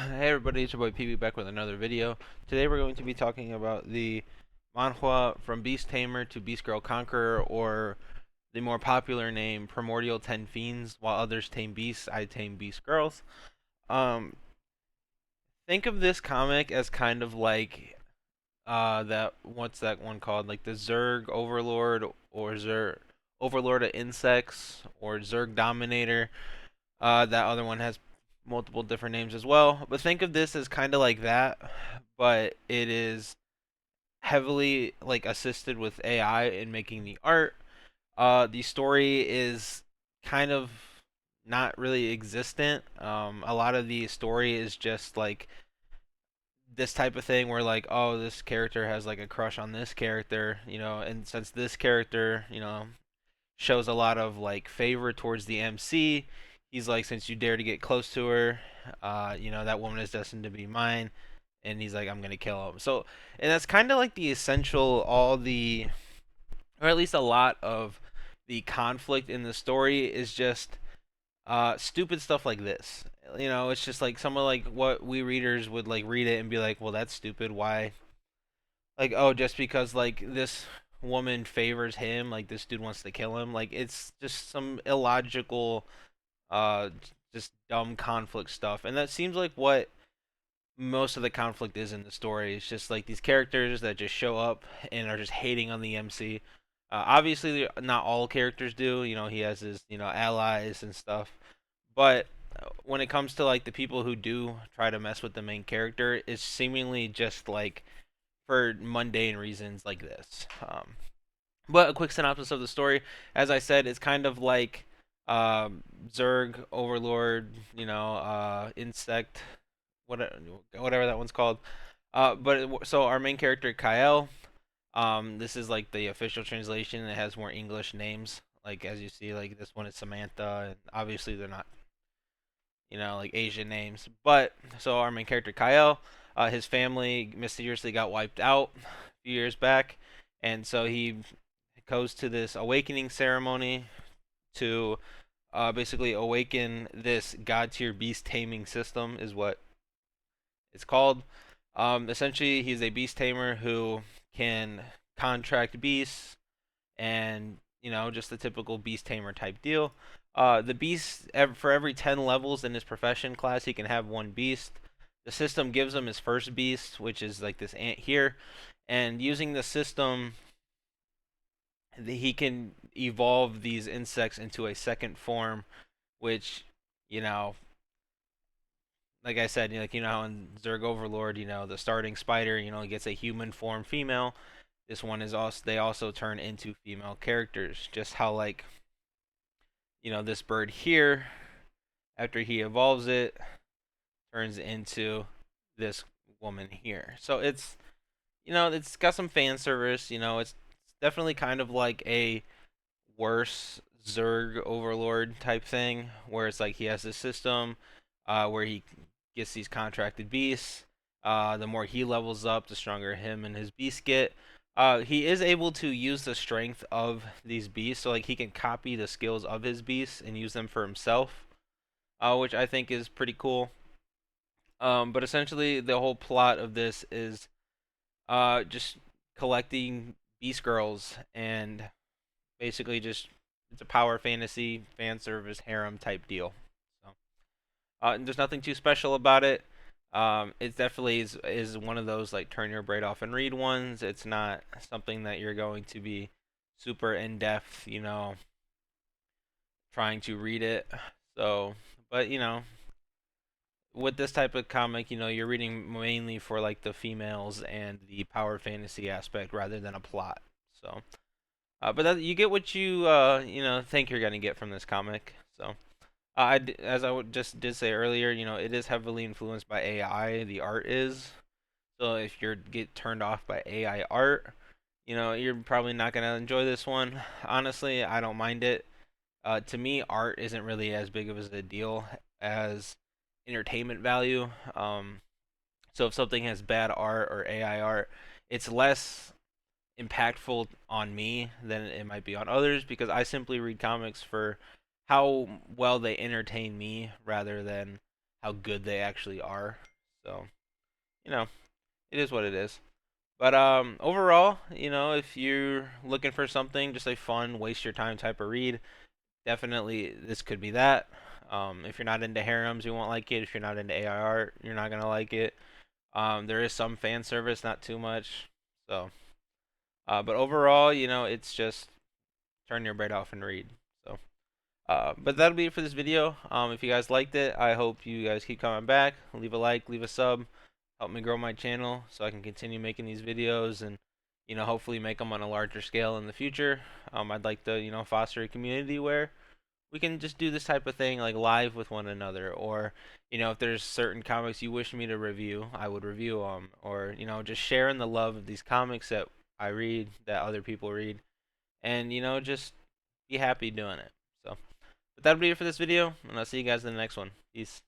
Hey everybody, it's your boy PB back with another video. Today we're going to be talking about the manhua from Beast-Tamer to Beast Girl Conqueror, or the more popular name Primordial 10 Fiends. While others tame beasts, I tame beast girls. Um, think of this comic as kind of like that what's that one called? Like the Zerg Overlord or Zerg Overlord of Insects or Zerg Dominator. That other one has multiple different names as well. But think of this as kind of like that, but it is heavily like assisted with AI in making the art. The story is kind of not really existent. A lot of the story is just like this type of thing where like, oh, this character has like a crush on this character, and since this character, shows a lot of like favor towards the MC. He's like, since you dare to get close to her, that woman is destined to be mine. And he's like, I'm gonna kill him. So, and that's kind of like the essential, or at least a lot of the conflict in the story is just stupid stuff like this. It's just like some of like what we readers would like read it and be like, well, that's stupid. Why? Like, oh, just because like this woman favors him, like this dude wants to kill him. Like it's just some illogical, uh, just dumb conflict stuff, and that seems like what most of the conflict is in the story. It's just like these characters that just show up and are just hating on the MC. Obviously, not all characters do. He has his allies and stuff, but when it comes to like the people who do try to mess with the main character, it's seemingly just like for mundane reasons like this. But a quick synopsis of the story, as I said, it's kind of like Zerg Overlord, Insect, whatever that one's called. So our main character Kyle, this is like the official translation. It has more English names, like as you see, like this one is Samantha, and obviously they're not, like Asian names. But so our main character Kyle, his family mysteriously got wiped out a few years back, and so he goes to this awakening ceremony to basically awaken this god tier beast taming system, is what it's called. Essentially, he's a beast tamer who can contract beasts and just the typical beast tamer type deal. The beast, for every 10 levels in his profession class, he can have one beast. The system gives him his first beast, which is like this ant here, and using the system, he can evolve these insects into a second form, which, you know, like I said, how in Zerg Overlord, the starting spider, gets a human form female. This one is also, they also turn into female characters. Just how like, this bird here, after he evolves it, turns into this woman here. So it's got some fan service. It's definitely kind of like a worse Zerg Overlord type thing, where it's like he has this system where he gets these contracted beasts. The more he levels up, the stronger him and his beasts get. He is able to use the strength of these beasts, so like he can copy the skills of his beasts and use them for himself, which I think is pretty cool. But essentially, the whole plot of this is just collecting beast girls and basically just it's a power fantasy fan service harem type deal. So and there's nothing too special about it. It definitely is one of those like turn your brain off and read ones. It's not something that you're going to be super in depth, trying to read it. So, but with this type of comic, you're reading mainly for like the females and the power fantasy aspect rather than a plot. So, but you get what you think you're gonna get from this comic. So, as I just did say earlier, it is heavily influenced by AI. The art is. So if you get turned off by AI art, you're probably not gonna enjoy this one. Honestly, I don't mind it. To me, art isn't really as big of a deal as entertainment value. So if something has bad art or AI art, it's less impactful on me than it might be on others, because I simply read comics for how well they entertain me rather than how good they actually are. So, you know, it is what it is. But overall, if you're looking for something, just a fun, waste your time type of read, definitely this could be that. If you're not into harems, you won't like it. If you're not into AI art, you're not gonna like it. There is some fan service, not too much. So, but overall, it's just turn your brain off and read. So, but that'll be it for this video. If you guys liked it, I hope you guys keep coming back. Leave a like, leave a sub, help me grow my channel so I can continue making these videos and hopefully make them on a larger scale in the future. I'd like to foster a community where we can just do this type of thing like live with one another, or if there's certain comics you wish me to review, I would review them, or just sharing the love of these comics that I read, that other people read, and just be happy doing it. So but that'll be it for this video, and I'll see you guys in the next one. Peace.